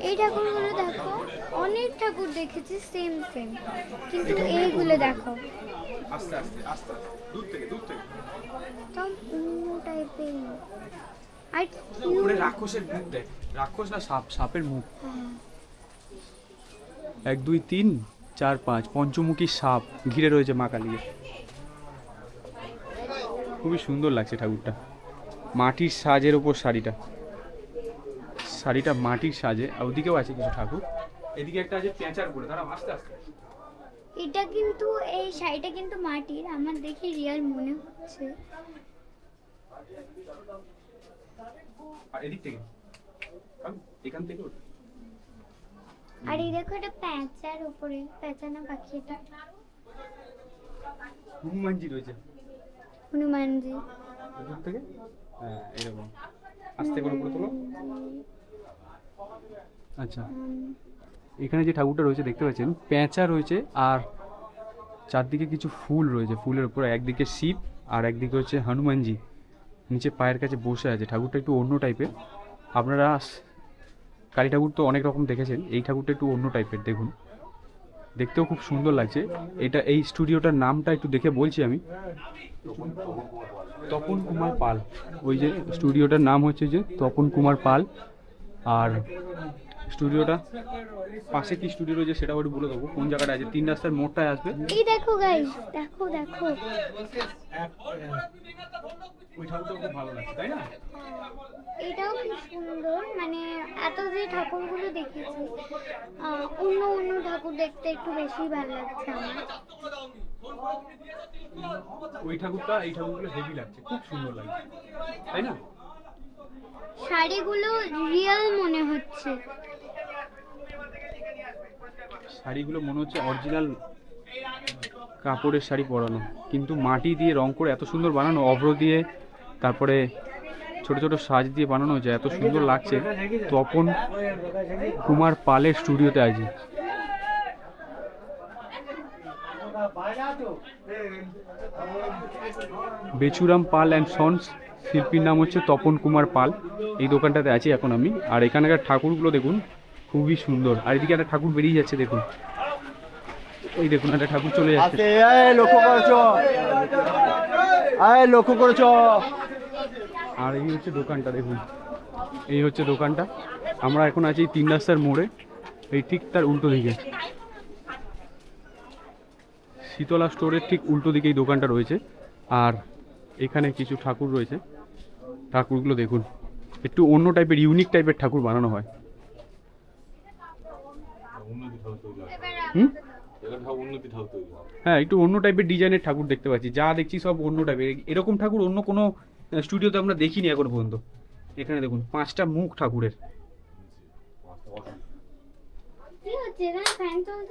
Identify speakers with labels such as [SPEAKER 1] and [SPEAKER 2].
[SPEAKER 1] এই ঠাকুরগুলো দেখো, অনেক ঠাকুর দেখেছি সেম সেম, কিন্তু এইগুলো দেখো
[SPEAKER 2] আস্তে আস্তে আস্তে দূর থেকে
[SPEAKER 1] একদম অন্য টাইপের। আর
[SPEAKER 2] উপরে রাক্ষসের মুখ দেখ, রাক্ষস না সাপ, সাপের মুখ। 1 2 3 4 5 পঞ্চমুখী সাপ ঘিরে রয়েছে মা কালীকে। খুবই সুন্দর লাগছে ঠাকুরটা। মাটির সাজের ওপর শাড়িটা মাটির সাজে। আর ওদিকেও আছে কিছু ঠাকুর, এদিকে একটা আছে পেঁচার উপরে। তারা আস্তে আস্তে,
[SPEAKER 1] এটা কিন্তু এই শাড়িটা কিন্তু মাটির, আমার দেখে রিয়েল মনে হচ্ছে।
[SPEAKER 2] আর এদিক থেকে এখান থেকে
[SPEAKER 1] আর এই দেখো এটা প্যাঁচার উপরে, প্যাঁচা না পাখি এটা?
[SPEAKER 2] হনুমানজি রয়েছে
[SPEAKER 1] হনুমানজি।
[SPEAKER 2] দূর থেকে, হ্যাঁ এরকম আস্তে করে উপরে তোলো। আচ্ছা, এখানে যে ঠাকুরটা রয়েছে দেখতে পাচ্ছেন, পেঁচা রয়েছে আর চারদিকে কিছু ফুল রয়েছে। ফুলের উপরে একদিকে শিব আর একদিকে হচ্ছে হনুমানজি নিচে পায়ের কাছে বসে আছে। ঠাকুরটা একটু অন্য টাইপের। আপনারা কালী ঠাকুর তো অনেক রকম দেখেছেন, এই ঠাকুরটা একটু অন্য টাইপের। দেখুন, দেখতেও খুব সুন্দর লাগছে। এই স্টুডিওটার নামটা একটু দেখে বলছি আমি, তপন কুমার পাল। ওই যে স্টুডিওটার নাম হচ্ছে যে তপন কুমার পাল। আর স্টুডিওটা পাশে কি স্টুডিও রয়েছে সেটা একটু বলে দেবো, কোন জায়গাটা আছে। 3 রাস্তার মোড়টায় আসবে।
[SPEAKER 1] এই দেখো গাইস, দেখো দেখো
[SPEAKER 2] ওই ঠাকুরটা খুব ভালো লাগছে, তাই না?
[SPEAKER 1] এটাও খুব সুন্দর। মানে এত যে ঠাকুরগুলো দেখেছি, অন্য অন্য ঠাকুর দেখতে একটু বেশি ভালো লাগছে আমার।
[SPEAKER 2] ওই ঠাকুরটা এই ঠাকুরগুলো হেভি লাগছে, খুব সুন্দর লাগছে, তাই না?
[SPEAKER 1] শাড়িগুলো রিয়েল মনে হচ্ছে।
[SPEAKER 2] শাড়িগুলো মনে হচ্ছে অরিজিনাল কাপড়ের শাড়ি পরানো, কিন্তু মাটি দিয়ে রং করে এত সুন্দর বানানো, অভ্র দিয়ে, তারপরে ছোট ছোট সাজ দিয়ে বানানো হয়েছে, এত সুন্দর লাগছে। তপন কুমার পালের স্টুডিওতে আছে। বেচুরাম পাল অ্যান্ড সন্স, শিল্পীর নাম হচ্ছে তপন কুমার পাল। এই দোকানটাতে আছি এখন আমি। আর এখানকার ঠাকুরগুলো দেখুন, খুবই সুন্দর। আর এদিকে একটা ঠাকুর বেরিয়ে যাচ্ছে, দেখুন, ওই দেখুন একটা ঠাকুর চলে যাচ্ছে।
[SPEAKER 3] লক্ষ্য করেছো।
[SPEAKER 2] আর এই হচ্ছে দোকানটা, দেখুন, এই হচ্ছে দোকানটা। আমরা এখন আছি 3 রাস্তার মোড়ে, এই ঠিক তার উল্টো দিকে, শীতলা স্টোরের ঠিক উল্টো দিকে এই দোকানটা রয়েছে। আর এখানে কিছু ঠাকুর রয়েছে, ঠাকুরগুলো দেখুন, একটু অন্য টাইপের, ইউনিক টাইপের ঠাকুর বানানো হয়। হ্যাঁ, একটু অন্য টাইপের ডিজাইনের ঠাকুর দেখতে পাচ্ছি। যা দেখছি সব অন্য টাইপের। এরকম ঠাকুর অন্য কোনো স্টুডিওতে আমরা দেখিনি এখনো পর্যন্ত। এখানে দেখুন 5টা মুখ ঠাকুরের।
[SPEAKER 1] কি হচ্ছে এখানে? ফ্যান চলছে।